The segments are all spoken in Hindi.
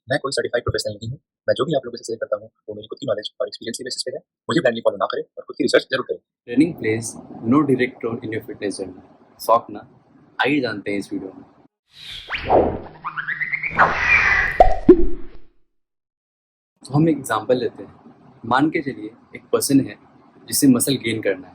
मैं कोई सर्टिफाइड प्रोफेशनल नहीं हूँ। मैं जो भी आप लोगों से शेयर करता हूँ, वो मेरी खुद की नॉलेज और एक्सपीरियंस के बेसिस पे है। मुझे ब्लाइंडली फॉलो ना करें और खुद की रिसर्च ज़रूर करें। Training place no direct role in your fitness journey. शौक ना? आइए जानते हैं इस वीडियो में। तो हम एक एग्जांपल लेते हैं। मान के चलिए एक पर्सन है जिसे मसल गेन करना है,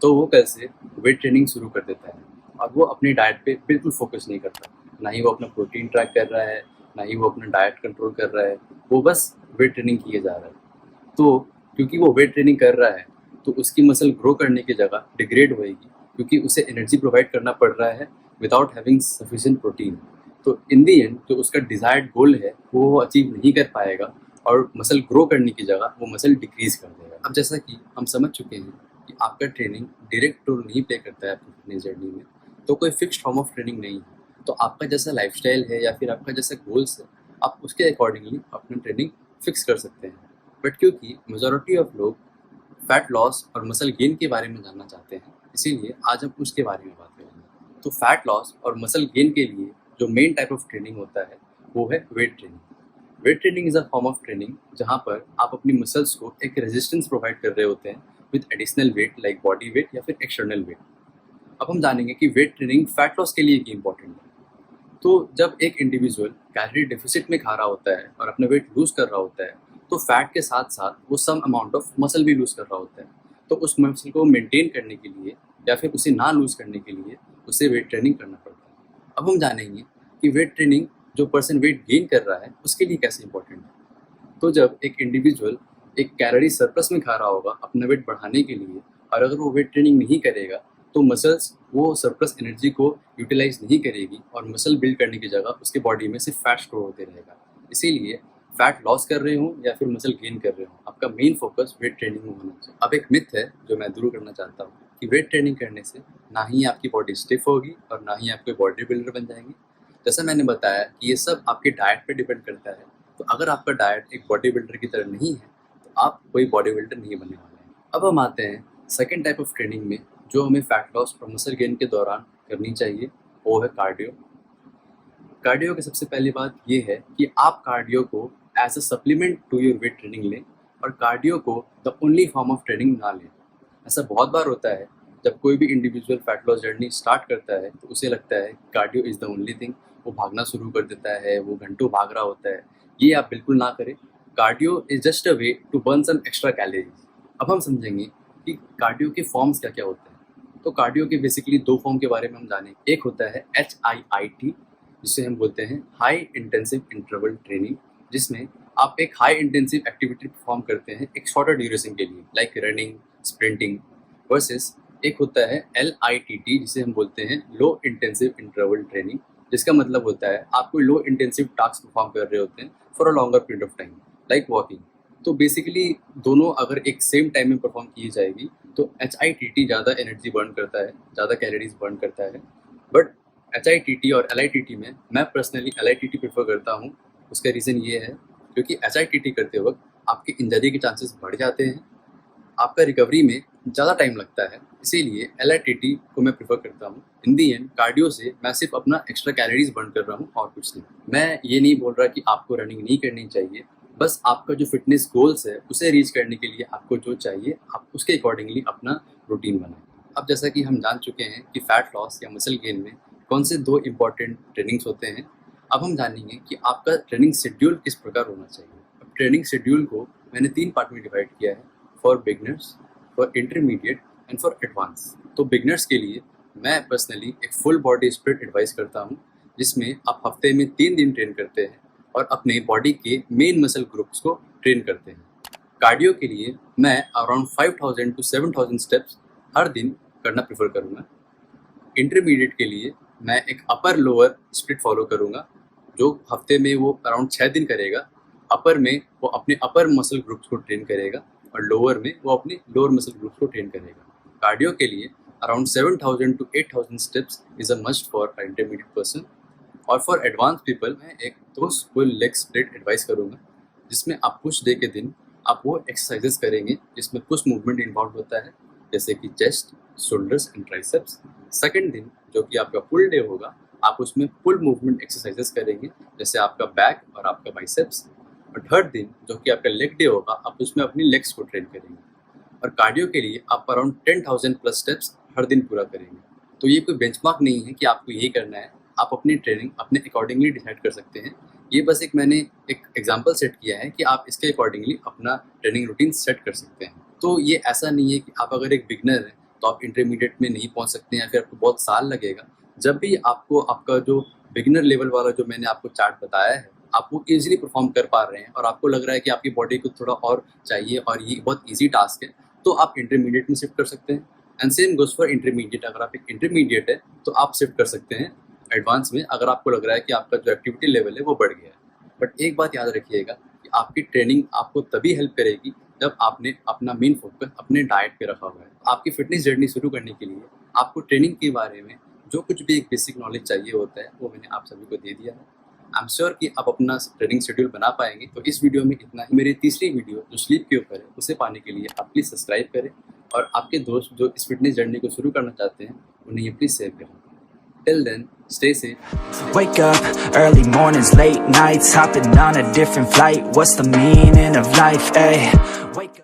तो वो कल से वेट ट्रेनिंग शुरू कर देता है और वो अपनी डाइट पे बिल्कुल फोकस नहीं करता। ना ही वो अपना प्रोटीन ट्रैक कर रहा है, ना ही वो अपना डाइट कंट्रोल कर रहा है। वो बस वेट ट्रेनिंग किए जा रहा है। तो क्योंकि वो वेट ट्रेनिंग कर रहा है, तो उसकी मसल ग्रो करने की जगह डिग्रेड होएगी, क्योंकि उसे एनर्जी प्रोवाइड करना पड़ रहा है विदाउट हैविंग सफिशिएंट प्रोटीन। तो इन दी एंड जो उसका डिजायर्ड गोल है वो अचीव नहीं कर पाएगा और मसल ग्रो करने की जगह वो मसल डिक्रीज कर देगा। अब जैसा कि हम समझ चुके हैं कि आपका ट्रेनिंग डायरेक्ट रोल नहीं प्ले करता है आपकी फिटनेस जर्नी में, तो कोई फिक्स्ड फॉर्म ऑफ ट्रेनिंग नहीं है। तो आपका जैसा लाइफस्टाइल है या फिर आपका जैसा गोल्स है, आप उसके अकॉर्डिंगली अपना ट्रेनिंग फिक्स कर सकते हैं। बट क्योंकि मेजॉरिटी ऑफ लोग फैट लॉस और मसल गेन के बारे में जानना चाहते हैं, इसीलिए आज हम उसके बारे में बात करेंगे। तो फैट लॉस और मसल गेन के लिए जो मेन टाइप ऑफ ट्रेनिंग होता है वो है weight training. Weight training is a form of training जहाँ पर आप अपनी मसल्स को एक रेजिस्टेंस प्रोवाइड कर रहे होते हैं with additional weight like body weight या फिर एक्सटर्नल वेट। अब हम जानेंगे कि वेट ट्रेनिंग फैट लॉस के लिए क्यों इंपॉर्टेंट है। तो जब एक इंडिविजुअल कैलोरी डेफिसिट में खा रहा होता है और अपना वेट लूज कर रहा होता है, तो फैट के साथ साथ वो सम अमाउंट ऑफ मसल भी लूज कर रहा होता है। तो उस मसल को मेंटेन करने के लिए या फिर उसे ना लूज करने के लिए उसे वेट ट्रेनिंग करना पड़ता है। अब हम जानेंगे कि वेट ट्रेनिंग जो पर्सन वेट गेन कर रहा है उसके लिए कैसे इंपॉर्टेंट है। तो जब एक इंडिविजुअल एक कैलोरी सरप्लस में खा रहा होगा अपना वेट बढ़ाने के लिए, और अगर वो वेट ट्रेनिंग नहीं करेगा, तो मसल्स वो सरप्लस एनर्जी को यूटिलाइज नहीं करेगी और मसल बिल्ड करने की जगह उसके बॉडी में सिर्फ फैट स्टोर होते रहेगा। इसीलिए फैट लॉस कर रहे हो या फिर मसल गेन कर रहे हो, आपका मेन फोकस वेट ट्रेनिंग में होना चाहिए। अब एक मिथ है जो मैं दूर करना चाहता हूँ कि वेट ट्रेनिंग करने से ना ही आपकी बॉडी स्टिफ होगी और ना ही आप कोई बॉडी बिल्डर बन जाएंगे। जैसा मैंने बताया कि ये सब आपके डाइट पे डिपेंड करता है। तो अगर आपका डाइट एक बॉडी बिल्डर की तरह नहीं है, तो आप कोई बॉडी बिल्डर नहीं बनने वाले हैं। अब हम आते हैं सेकेंड टाइप ऑफ ट्रेनिंग में जो हमें फैट लॉस और मसल गेन के दौरान करनी चाहिए, वो है कार्डियो। कार्डियो की सबसे पहली बात ये है कि आप कार्डियो को as a supplement to your weight training लें और कार्डियो को the only form of training ना लें। ऐसा बहुत बार होता है जब कोई भी individual fat loss journey start करता है तो उसे लगता है cardio is the only thing. वो भागना शुरू कर देता है, वो घंटों भाग रहा होता है। ये आप बिल्कुल ना करें। Cardio is just a way to burn some extra calories. अब हम समझेंगे कि कार्डियो के फॉर्म्स क्या क्या होते हैं। तो कार्डियो के बेसिकली दो फॉर्म के बारे में हम जानें। एक होता है HIIT, जिसे हम बोलते हैं हाई इंटेंसिव इंटरवल ट्रेनिंग, जिसमें आप एक हाई इंटेंसिव एक्टिविटी परफॉर्म करते हैं एक शॉर्टर ड्यूरेशन के लिए लाइक रनिंग, स्प्रिंटिंग। वर्सेस एक होता है LITT, जिसे हम बोलते हैं लो इंटेंसिव इंटरवल ट्रेनिंग, जिसका मतलब होता है आप कोई लो इंटेंसिव टास्क परफॉर्म कर रहे होते हैं for a longer period of time like walking. तो बेसिकली दोनों अगर एक सेम टाइम में परफॉर्म की जाएगी तो HITT ज़्यादा एनर्जी बर्न करता है, ज़्यादा कैलोरीज बर्न करता है। बट HITT और LITT में मैं पर्सनली LITT प्रेफर करता हूँ। उसका रीज़न ये है क्योंकि HITT करते वक्त आपके इंजरी के चांसेस बढ़ जाते हैं, आपका रिकवरी में ज़्यादा टाइम लगता है, इसीलिए LITT को मैं प्रेफर करता हूँ। इन दी एंड कार्डियो से मैं सिर्फ अपना एक्स्ट्रा कैलोरीज बर्न कर रहा हूँ और कुछ नहीं। मैं ये नहीं बोल रहा कि आपको रनिंग नहीं करनी चाहिए, बस आपका जो फिटनेस गोल्स है उसे रीच करने के लिए आपको जो चाहिए आप उसके अकॉर्डिंगली अपना रूटीन बनाएं। अब जैसा कि हम जान चुके हैं कि फैट लॉस या मसल गेन में कौन से दो इम्पॉर्टेंट ट्रेनिंग्स होते हैं, अब हम जानेंगे कि आपका ट्रेनिंग शेड्यूल किस प्रकार होना चाहिए। अब ट्रेनिंग शेड्यूल को मैंने 3 पार्ट में डिवाइड किया है, for beginners, for intermediate and for advance. तो बिगनर्स के लिए मैं पर्सनली एक फुल बॉडी स्प्लिट एडवाइस करता हूँ, जिसमें आप हफ्ते में 3 दिन ट्रेन करते हैं और अपने बॉडी के मेन मसल ग्रुप्स को ट्रेन करते हैं। कार्डियो के लिए मैं अराउंड 5000 टू 7000 स्टेप्स हर दिन करना प्रेफर करूँगा। इंटरमीडिएट के लिए मैं एक अपर लोअर स्प्लिट फॉलो करूँगा, जो हफ्ते में वो अराउंड 6 दिन करेगा। अपर में वो अपने अपर मसल ग्रुप्स को ट्रेन करेगा और लोअर में वो अपने लोअर मसल ग्रुप्स को ट्रेन करेगा। कार्डियो के लिए around 7000 to 8000 steps is a must for intermediate person. और फॉर एडवांस पीपल मैं एक दो फुल लेग स्प्लिट एडवाइस करूँगा, जिसमें आप पुश डे के दिन आप वो एक्सरसाइजेस करेंगे जिसमें पुश मूवमेंट इन्वॉल्व होता है, जैसे कि chest, shoulders and triceps. Second दिन जो कि आपका फुल डे होगा, आप उसमें फुल मूवमेंट एक्सरसाइजेस करेंगे, जैसे आपका बैक और आपका बाइसेप्स। और थर्ड दिन जो कि आपका लेग डे होगा, आप उसमें अपनी लेग्स को ट्रेन करेंगे। और कार्डियो के लिए आप अराउंड 10,000 प्लस स्टेप्स हर दिन पूरा करेंगे। तो ये कोई बेंचमार्क नहीं है कि आपको यही करना है, आप अपनी ट्रेनिंग अपने अकॉर्डिंगली डिसाइड कर सकते हैं। ये बस एक मैंने एक एग्जांपल सेट किया है कि आप इसके अकॉर्डिंगली अपना ट्रेनिंग रूटीन सेट कर सकते हैं। तो ये ऐसा नहीं है कि आप अगर एक बिगनर हैं तो आप इंटरमीडिएट में नहीं पहुंच सकते हैं या फिर आपको बहुत साल लगेगा। जब भी आपको आपका जो बिगनर लेवल वाला जो मैंने आपको चार्ट बताया है, आप वो ईजिली परफॉर्म कर पा रहे हैं और आपको लग रहा है कि आपकी बॉडी को थोड़ा और चाहिए और ये बहुत ईजी टास्क है, तो आप इंटरमीडिएट में शिफ्ट कर सकते हैं। And same goes for intermediate, अगर आप एक इंटरमीडिएट है तो आप शिफ्ट कर सकते हैं एडवांस में, अगर आपको लग रहा है कि आपका जो एक्टिविटी लेवल है वो बढ़ गया है। बट एक बात याद रखिएगा कि आपकी ट्रेनिंग आपको तभी हेल्प करेगी जब आपने अपना मेन फोकस अपने डाइट पे रखा हुआ है। आपकी फिटनेस जर्नी शुरू करने के लिए आपको ट्रेनिंग के बारे में जो कुछ भी एक बेसिक नॉलेज चाहिए होता है वो मैंने आप सभी को दे दिया है। आई एम श्योर कि आप अपना ट्रेनिंग शेड्यूल बना पाएंगे। तो इस वीडियो में इतना ही। मेरी तीसरी वीडियो जो स्लीप के ऊपर है उसे पाने के लिए आप प्लीज़ सब्सक्राइब करें और आपके दोस्त जो इस फिटनेस जर्नी को शुरू करना चाहते हैं उन्हें ये प्लीज़ शेयर करें। Till then, stay safe. Wake up, early mornings, late nights, hopping on a different flight. What's the meaning of life, ayy? Wake